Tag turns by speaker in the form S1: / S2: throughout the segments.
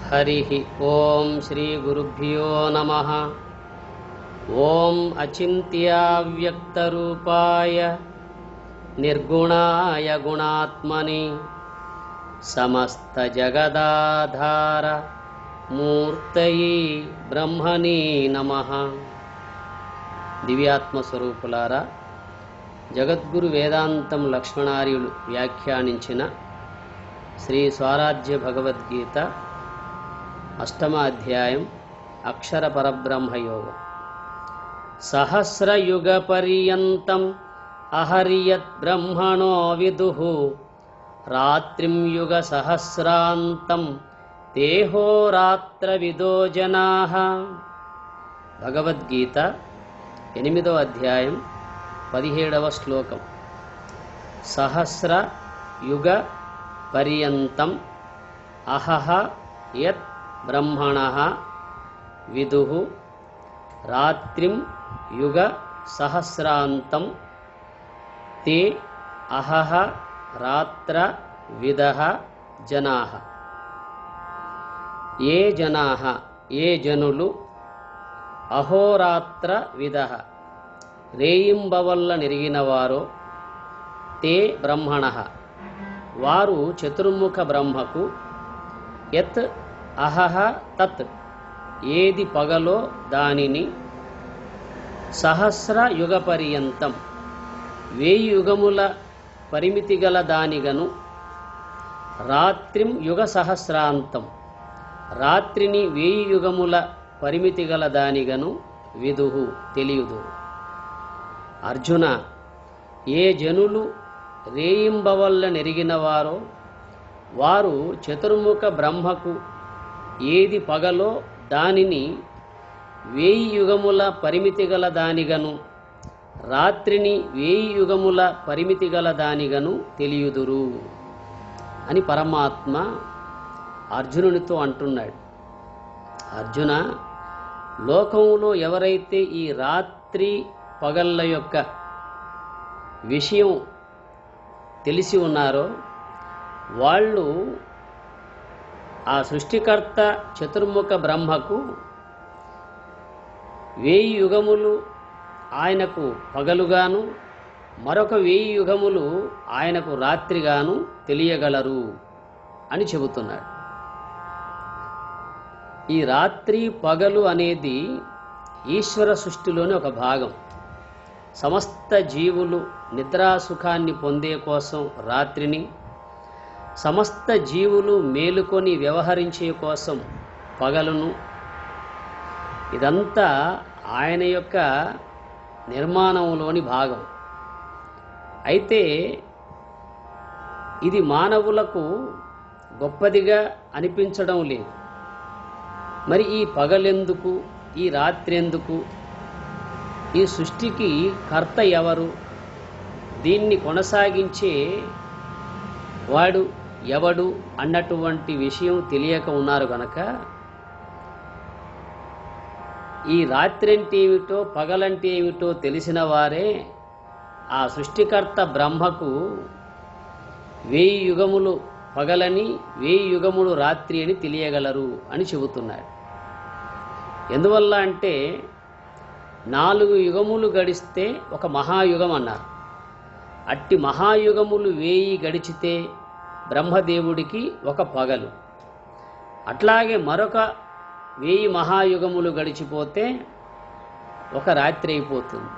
S1: हरिः ओं श्री गुरुभ्यो नमः। ओं अचिन्त्याव्यक्तरूपाय निर्गुणाय गुणात्मने समस्तजगदाधार मूर्तये ब्रह्मणे नमः। దివ్యాత్మస్వరూపులారా, జగద్గురు వేదాంతం లక్ష్మణార్యులు వ్యాఖ్యానించిన శ్రీ స్వరాజ్య భగవద్గీత 8వ అధ్యాయం అక్షర పరబ్రహ్మ యోగం. సహస్రయుగ పర్యంతం అహర్యత్ బ్రహ్మణో విదుః రాత్రిం యుగ సహస్రాంతం తేహోరాత్ర విదో జనాః. భగవద్గీత 8వ అధ్యాయం 17వ శ్లోకం. సహస్ర యుగ పర్యంతం అహః యత్ బ్రహ్మణః విదుః రాత్రిం యుగ సహస్రాంతం తే అహః రాత్ర విదః జనాః. ఏ జనాః, ఏ జనులు, అహోరాత్ర విదః రేయింబవల్ల నెరిగినవారో, తే బ్రహ్మణః వారు చతుర్ముఖ బ్రహ్మకు, యత్ అహః తత్ ఏది పగలో దానిని, సహస్ర యుగ పర్యంతం 1000 యుగముల పరిమితి గల దానిగను, రాత్రిం యుగ సహస్రాంతం రాత్రిని 1000 యుగముల పరిమితి గల దానిగను విదుః తెలియుదు. అర్జున, ఏ జనులు రేయింబవల్ల నెరిగినవారో వారు చతుర్ముఖ బ్రహ్మకు ఏది పగలో దానిని 1000 యుగముల పరిమితి గల దానిగను, రాత్రిని 1000 యుగముల పరిమితి గల దానిగను తెలియుదురు అని పరమాత్మ అర్జునునితో అంటున్నాడు. అర్జున, లోకంలో ఎవరైతే ఈ రాత్రి పగళ్ళ యొక్క విషయం తెలిసి ఉన్నారో వాళ్ళు ఆ సృష్టికర్త చతుర్ముఖ బ్రహ్మకు 1000 యుగములు ఆయనకు పగలుగాను, మరొక 1000 యుగములు ఆయనకు రాత్రిగాను తెలియగలరు అని చెబుతున్నాడు. ఈ రాత్రి పగలు అనేది ఈశ్వర సృష్టిలోని ఒక భాగం. సమస్త జీవులు నిద్రాసుఖాన్ని పొందే కోసం రాత్రిని, సమస్త జీవులు మేలుకొని వ్యవహరించే కోసం పగలును, ఇదంతా ఆయన యొక్క నిర్మాణంలోని భాగం. అయితే ఇది మానవులకు గొప్పదిగా అనిపించడం లేదు. మరి ఈ పగలెందుకు, ఈ రాత్రి ఎందుకు, ఈ సృష్టికి కర్త ఎవరు, దీన్ని కొనసాగించే వాడు ఎవడు అన్నటువంటి విషయం తెలియక ఉన్నారు గనక ఈ రాత్రి అంటే ఏమిటో పగలంటే ఏమిటో తెలిసిన వారే ఆ సృష్టికర్త బ్రహ్మకు 1000 యుగములు పగలని 1000 యుగములు రాత్రి అని తెలియగలరు అని చెబుతున్నాడు. ఎందువల్ల అంటే 4 యుగములు గడిస్తే ఒక మహాయుగం అన్నారు. అట్టి మహాయుగములు 1000 గడిచితే బ్రహ్మదేవుడికి ఒక పగలు. అట్లాగే మరొక 1000 మహాయుగములు గడిచిపోతే ఒక రాత్రి అయిపోతుంది.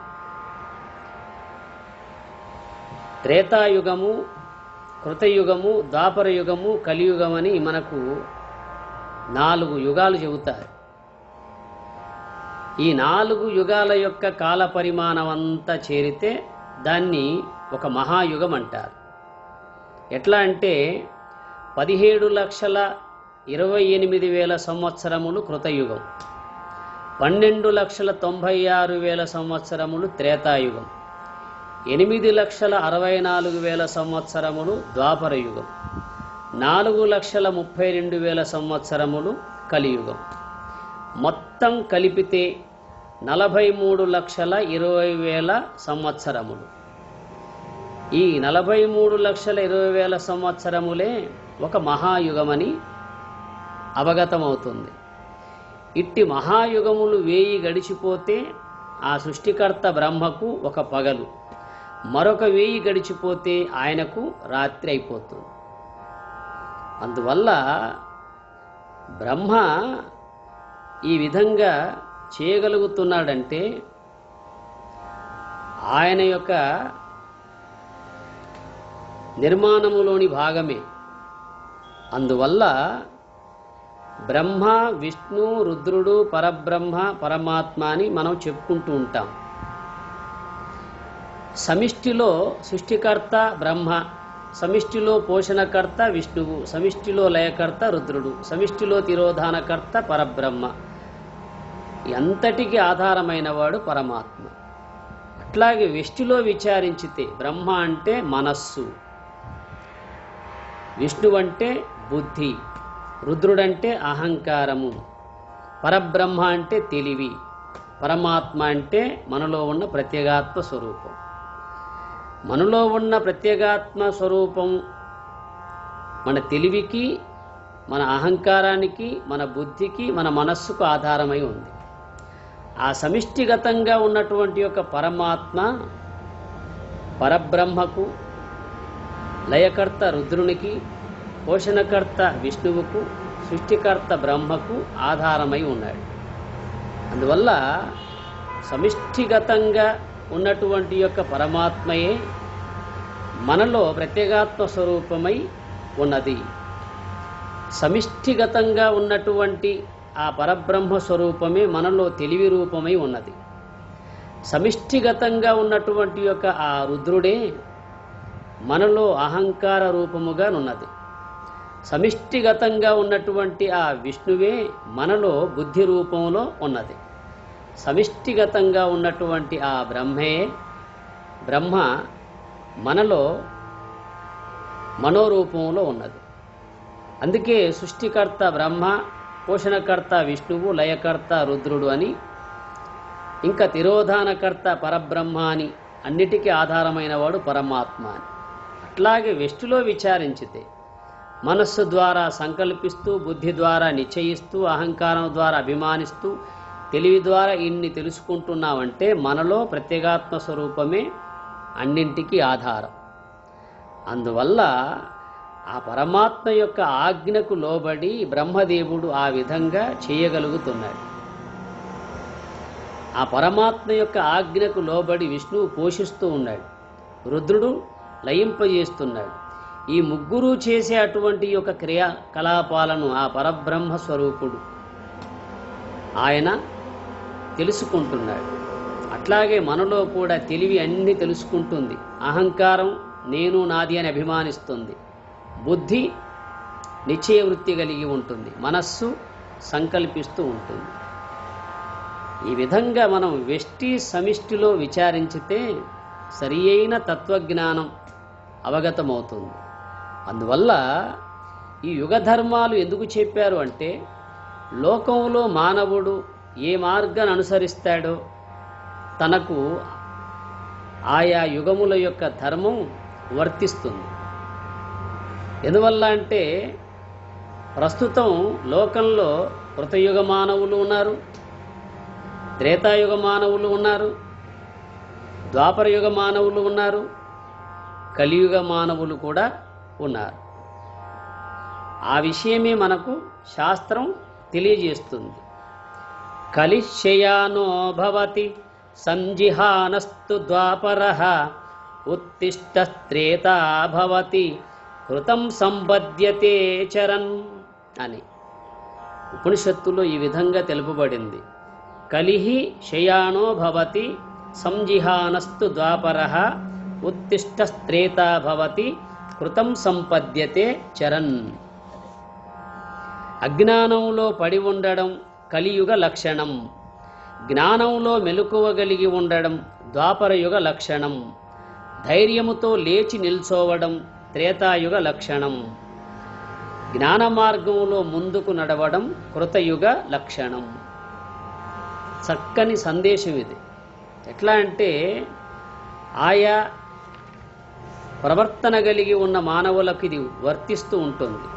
S1: త్రేతాయుగము, కృతయుగము, ద్వాపర యుగము, కలియుగమని మనకు 4 యుగాలు చెబుతారు. ఈ 4 యుగాల యొక్క కాల పరిమాణం అంతా చేరితే దాన్ని ఒక మహాయుగం అంటారు. ఎట్లా అంటే 17,28,000 సంవత్సరములు కృతయుగం, 12,96,000 సంవత్సరములు త్రేతాయుగం, 8,64,000 సంవత్సరములు ద్వాపర యుగం, 4,32,000 సంవత్సరములు కలియుగం. మొత్తం కలిపితే 43,20,000 సంవత్సరములు. ఈ 43,20,000 సంవత్సరములే ఒక మహాయుగమని అవగతమవుతుంది. ఇట్టి మహాయుగములు 1000 గడిచిపోతే ఆ సృష్టికర్త బ్రహ్మకు ఒక పగలు, మరొక 1000 గడిచిపోతే ఆయనకు రాత్రి అయిపోతుంది. అందువల్ల బ్రహ్మ ఈ విధంగా చేయగలుగుతున్నాడంటే ఆయన యొక్క నిర్మాణములోని భాగమే. అందువల్ల బ్రహ్మ, విష్ణు, రుద్రుడు, పరబ్రహ్మ, పరమాత్మ అని మనం చెప్పుకుంటూ ఉంటాం. సమిష్టిలో సృష్టికర్త బ్రహ్మ, సమిష్టిలో పోషణకర్త విష్ణువు, సమిష్టిలో లయకర్త రుద్రుడు, సమిష్టిలో తిరోధానకర్త పరబ్రహ్మ, ఎంతటికి ఆధారమైన వాడు పరమాత్మ. అట్లాగే వ్యష్టిలో విచారించితే బ్రహ్మ అంటే మనస్సు, విష్ణువు అంటే బుద్ధి, రుద్రుడంటే అహంకారము, పరబ్రహ్మ అంటే తెలివి, పరమాత్మ అంటే మనలో ఉన్న ప్రత్యేగాత్మ స్వరూపం. మనలో ఉన్న ప్రత్యేగాత్మ స్వరూపం మన తెలివికి, మన అహంకారానికి, మన బుద్ధికి, మన మనస్సుకు ఆధారమై ఉంది. ఆ సమిష్టిగతంగా ఉన్నటువంటి యొక్క పరమాత్మ పరబ్రహ్మకు, లయకర్త రుద్రునికి, పోషణకర్త విష్ణువుకు, సృష్టికర్త బ్రహ్మకు ఆధారమై ఉన్నాడు. అందువల్ల సమిష్టిగతంగా ఉన్నటువంటి యొక్క పరమాత్మయే మనలో ప్రత్యేగాత్మ స్వరూపమై ఉన్నది. సమిష్టిగతంగా ఉన్నటువంటి ఆ పరబ్రహ్మ స్వరూపమే మనలో తెలివి రూపమై ఉన్నది. సమిష్టిగతంగా ఉన్నటువంటి యొక్క ఆ రుద్రుడే మనలో అహంకార రూపముగా ఉన్నది. సమిష్టిగతంగా ఉన్నటువంటి ఆ విష్ణువే మనలో బుద్ధి రూపంలో ఉన్నది. సమిష్టిగతంగా ఉన్నటువంటి ఆ బ్రహ్మ మనలో మనోరూపంలో ఉన్నది. అందుకే సృష్టికర్త బ్రహ్మ, పోషణకర్త విష్ణువు, లయకర్త రుద్రుడు అని, ఇంకా తిరోధానకర్త పరబ్రహ్మ అని, అన్నిటికీ ఆధారమైన వాడు పరమాత్మ అని. అట్లాగే వ్యష్టిలో విచారించితే మనస్సు ద్వారా సంకల్పిస్తూ, బుద్ధి ద్వారా నిశ్చయిస్తూ, అహంకారం ద్వారా అభిమానిస్తూ, తెలివి ద్వారా ఇన్ని తెలుసుకుంటున్నామంటే మనలో ప్రత్యేగాత్మ స్వరూపమే అన్నింటికీ ఆధారం. అందువల్ల ఆ పరమాత్మ యొక్క ఆజ్ఞకు లోబడి బ్రహ్మదేవుడు ఆ విధంగా చేయగలుగుతున్నాడు. ఆ పరమాత్మ యొక్క ఆజ్ఞకు లోబడి విష్ణువు పోషిస్తూ ఉన్నాడు, రుద్రుడు లయింపజేస్తున్నాడు. ఈ ముగ్గురు చేసే అటువంటి యొక్క క్రియాకలాపాలను ఆ పరబ్రహ్మ స్వరూపుడు ఆయన తెలుసుకుంటున్నాడు. అట్లాగే మనలో కూడా తెలివి అన్ని తెలుసుకుంటుంది. అహంకారం నేను నాది అని అభిమానిస్తుంది. బుద్ధి నిశ్చయ వృత్తి కలిగి ఉంటుంది. మనస్సు సంకల్పిస్తూ ఉంటుంది. ఈ విధంగా మనం వ్యష్టి సమిష్టిలో విచారించితే సరి అయిన తత్వజ్ఞానం అవగతమవుతుంది. అందువల్ల ఈ యుగ ధర్మాలు ఎందుకు చెప్పారు అంటే, లోకంలో మానవుడు ఏ మార్గాన్ని అనుసరిస్తాడో తనకు ఆయా యుగముల యొక్క ధర్మం వర్తిస్తుంది. ఎందువల్ల అంటే ప్రస్తుతం లోకంలో కృతయుగ మానవులు ఉన్నారు, త్రేతాయుగ మానవులు ఉన్నారు, ద్వాపరయుగ మానవులు ఉన్నారు, కలియుగ మానవులు కూడా ఉన్నారు. ఆ విషయమే మనకు శాస్త్రం తెలియజేస్తుంది. కలిశయానో భవతి సంజిహానస్తు ద్వాపరః ఉత్తిష్టత్రేతా భవతి కృతం సంబధ్యతే చరన్ అని ఉపనిషత్తులో ఈ విధంగా తెలుపబడింది. కలిహి శయానో భవతి సంజిహానస్తు ద్వాపరః ఉత్తిష్టత్రేతా భవతి కృతం సంపద్యతే చరన్. అజ్ఞానంలో పడి ఉండడం కలియుగ లక్షణం, జ్ఞానంలో మెలకువగలిగి ఉండడం ద్వాపరయుగ లక్షణం, ధైర్యముతో లేచి నిల్చోవడం త్రేతాయుగ లక్షణం, జ్ఞాన మార్గంలో ముందుకు నడవడం కృతయుగ లక్షణం. చక్కని సందేశం ఇది. ఎట్లా అంటే ఆయా ప్రవర్తన కలిగి ఉన్న మానవులకు ఇది వర్తిస్తూ ఉంటుంది.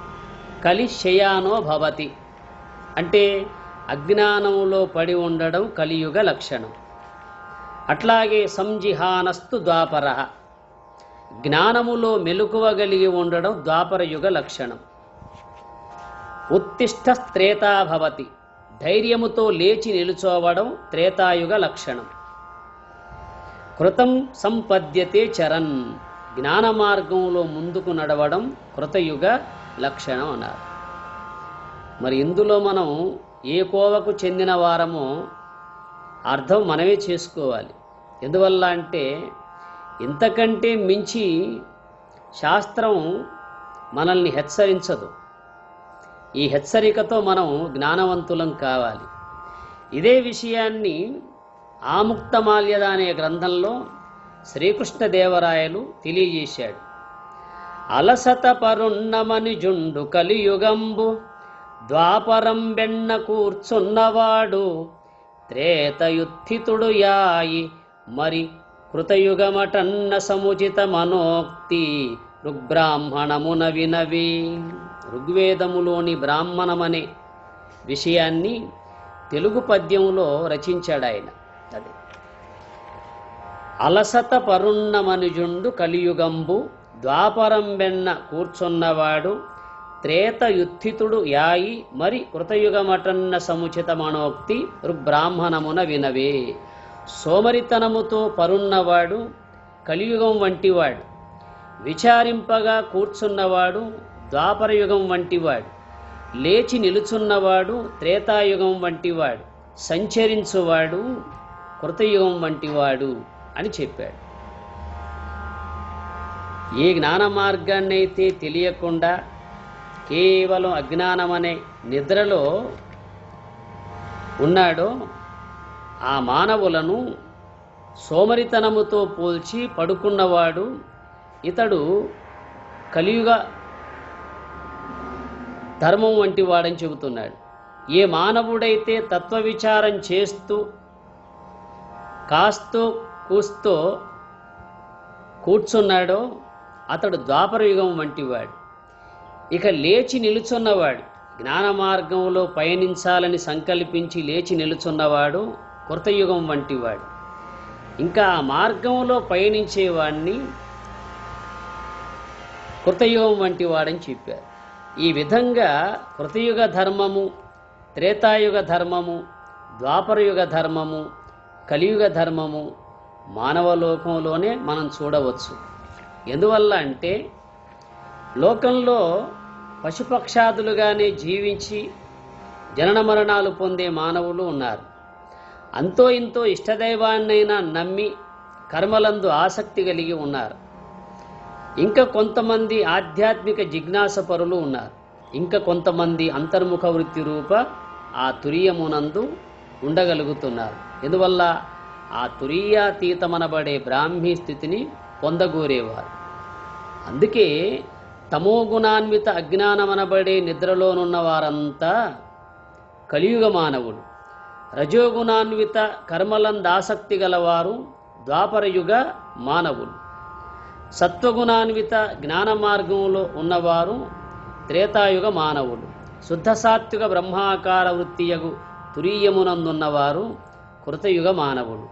S1: కలిశయానో భవతి, అంటే అజ్ఞానములో పడి ఉండడం కలియుగ లక్షణం. అట్లాగే సంజిహానస్తు ద్వాపర, జ్ఞానములో మెలకువగలిగి ఉండడం ద్వాపర యుగ లక్షణం. ఉత్తిష్ట త్రేతా భవతి, ధైర్యముతో లేచి నిలుచోవడం త్రేతాయుగ లక్షణం. కృతం సంపద్యతే చరన్, జ్ఞాన మార్గంలో ముందుకు నడవడం కృతయుగ లక్షణం అన్నారు. మరి ఇందులో మనం ఏ కోవకు చెందిన వారమో అర్థం మనమే చేసుకోవాలి. ఎందువల్ల అంటే ఇంతకంటే మించి శాస్త్రం మనల్ని హెచ్చరించదు. ఈ హెచ్చరికతో మనం జ్ఞానవంతులం కావాలి. ఇదే విషయాన్ని ఆముక్తమాల్యద అనే గ్రంథంలో శ్రీకృష్ణదేవరాయలు తెలియజేశాడు. అలసత పరున్నమని జుండు కలియుగంబు, ద్వాపరం బెన్న కూర్చున్నవాడు, త్రేతయుత్థితుడు యాయి మరి కృతయుగమటన్న సముచిత మనోక్తి, ఋగ్బ్రాహ్మణమున వినవి. ఋగ్వేదములోని బ్రాహ్మణమనే విషయాన్ని తెలుగు పద్యంలో రచించాడు ఆయన. అది అలసత పరున్నమనుజుండు కలియుగంబు, ద్వాపరం వెన్న కూర్చున్నవాడు, త్రేతయుత్థితుడు యాయి మరి కృతయుగమటన్న సముచిత మనోక్తి, ఋగ్బ్రాహ్మణమున వినవే. సోమరితనముతో పరున్నవాడు కలియుగం వంటివాడు, విచారింపగా కూర్చున్నవాడు ద్వాపరయుగం వంటివాడు, లేచి నిలుచున్నవాడు త్రేతాయుగం వంటివాడు, సంచరించువాడు కృతయుగం వంటివాడు అని చెప్పాడు. ఏ జ్ఞాన మార్గాన్నైతే తెలియకుండా కేవలం అజ్ఞానం అనే నిద్రలో ఉన్నాడో ఆ మానవులను సోమరితనముతో పోల్చి పడుకున్నవాడు ఇతడు కలియుగ ధర్మం వంటి వాడని చెబుతున్నాడు. ఏ మానవుడైతే తత్వ విచారం చేస్తూ కాస్తో కూస్తో కూర్చున్నాడో అతడు ద్వాపరయుగం వంటివాడు. ఇక లేచి నిలుచున్నవాడు, జ్ఞాన మార్గంలో పయనించాలని సంకల్పించి లేచి నిలుచున్నవాడు కృతయుగం వంటివాడు. ఇంకా ఆ మార్గంలో పయనించేవాడిని కృతయుగం వంటి వాడని చెప్పారు. ఈ విధంగా కృతయుగ ధర్మము, త్రేతాయుగ ధర్మము, ద్వాపరయుగ ధర్మము, కలియుగ ధర్మము మానవలోకంలోనే మనం చూడవచ్చు. ఎందువల్ల అంటే లోకంలో పశుపక్షాదులుగానే జీవించి జనన మరణాలు పొందే మానవులు ఉన్నారు. అంతో ఇంతో ఇష్టదైవాన్నైనా నమ్మి కర్మలందు ఆసక్తి కలిగి ఉన్నారు. ఇంకా కొంతమంది ఆధ్యాత్మిక జిజ్ఞాసపరులు ఉన్నారు. ఇంకా కొంతమంది అంతర్ముఖ వృత్తి రూప ఆ తురీయమునందు ఉండగలుగుతున్నారు. ఎందువల్ల ఆ తురీయాతీతమనబడే బ్రాహ్మీ స్థితిని పొందగోరేవారు. అందుకే తమోగుణాన్విత అజ్ఞానమనబడే నిద్రలోనున్న వారంతా కలియుగ మానవులు. రజోగుణాన్విత కర్మలందాసక్తి గలవారు ద్వాపరయుగ మానవులు. సత్వగుణాన్విత జ్ఞాన మార్గంలో ఉన్నవారు త్రేతాయుగ మానవులు. శుద్ధ సాత్విక బ్రహ్మాకార వృత్తియగు తురీయమునందున్నవారు కృతయుగ మానవులు.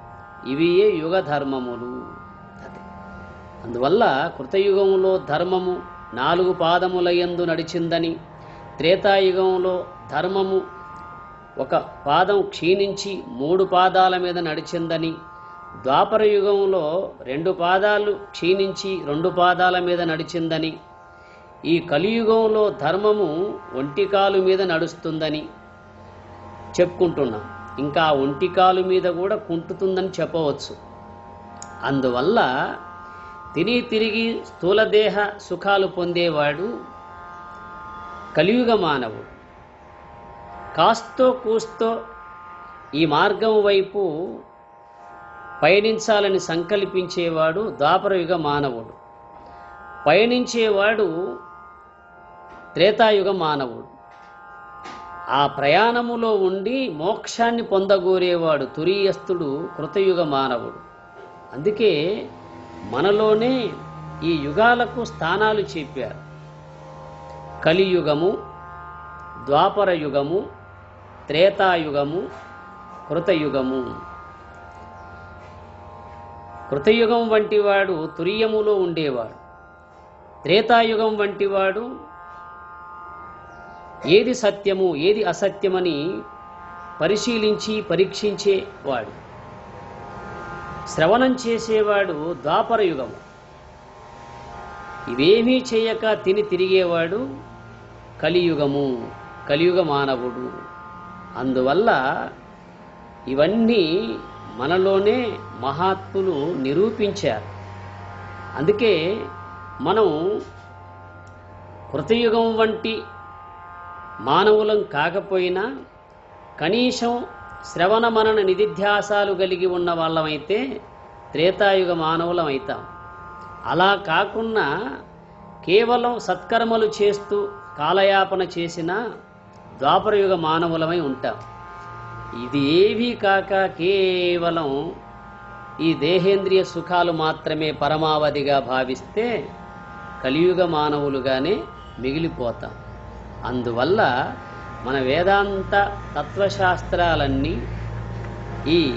S1: ఇవియే యుగ ధర్మములు. అందువల్ల కృతయుగంలో ధర్మము 4 పాదములయందు నడిచిందని, త్రేతాయుగంలో ధర్మము 1 పాదం క్షీణించి 3 పాదాల మీద నడిచిందని, ద్వాపర యుగంలో 2 పాదాలు క్షీణించి 2 పాదాల మీద నడిచిందని, ఈ కలియుగంలో ధర్మము 1 కాలు మీద నడుస్తుందని చెప్పుకుంటున్నాం. ఇంకా 1 కాలు మీద కూడా కుంటుతుందని చెప్పవచ్చు. అందువల్ల తిరిగి స్థూలదేహ సుఖాలు పొందేవాడు కలియుగ మానవుడు. కాస్తో కూస్తో ఈ మార్గం వైపు పయనించాలని సంకల్పించేవాడు ద్వాపరయుగ మానవుడు. పయనించేవాడు త్రేతాయుగ మానవుడు. ఆ ప్రయాణములో ఉండి మోక్షాన్ని పొందగోరేవాడు తురీయస్థుడు కృతయుగ మానవుడు. అందుకే మనలోనే ఈ యుగాలకు స్థానాలు చెప్పారు. కలియుగము, ద్వాపర యుగము, త్రేతాయుగము, కృతయుగము. కృతయుగం వంటివాడు తురియములో ఉండేవాడు. త్రేతాయుగం వంటివాడు ఏది సత్యము ఏది అసత్యమని పరిశీలించి పరీక్షించేవాడు. శ్రవణం చేసేవాడు ద్వాపర యుగము. ఇవేమీ చేయక తిరిగేవాడు కలియుగము, కలియుగ మానవుడు. అందువల్ల ఇవన్నీ మనలోనే మహాత్ములు నిరూపించారు. అందుకే మనం కృతయుగం వంటి మానవులం కాకపోయినా కనీసం శ్రవణ మనన నిధిధ్యాసాలు కలిగి ఉన్న వాళ్ళమైతే త్రేతాయుగ మానవులం అవుతాం. అలా కాకుండా కేవలం సత్కర్మలు చేస్తూ కాలయాపన చేసిన ద్వాపరయుగ మానవులమై ఉంటాం. ఇది ఏవీ కాక కేవలం ఈ దేహేంద్రియ సుఖాలు మాత్రమే పరమావధిగా భావిస్తే కలియుగ మానవులుగానే మిగిలిపోతాం. అందువల్ల మన వేదాంత తత్వశాస్త్రాలన్నీ ఈ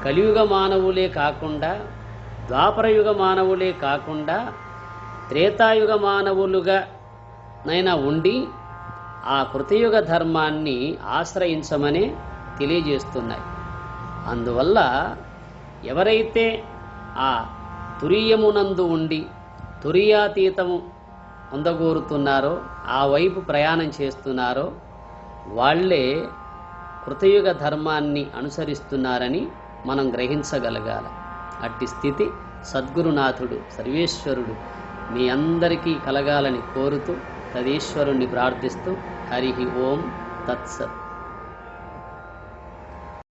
S1: కలియుగ మానవులే కాకుండా, ద్వాపరయుగ మానవులే కాకుండా త్రేతాయుగ మానవులుగా నైనా ఉండి ఆ కృతయుగ ధర్మాన్ని ఆశ్రయించమని తెలియజేస్తున్నాయి. అందువల్ల ఎవరైతే ఆ తురీయమునందు ఉండి తురీయాతీతము పొందగోరుతున్నారో, ఆ వైపు ప్రయాణం చేస్తున్నారో వాళ్ళే కృతయుగ ధర్మాన్ని అనుసరిస్తున్నారని మనం గ్రహించగలగాలి. అట్టి స్థితి సద్గురునాథుడు సర్వేశ్వరుడు మీ అందరికీ కలగాలని కోరుతూ తదీశ్వరుణ్ణి ప్రార్థిస్తూ హరి ఓం తత్సత్.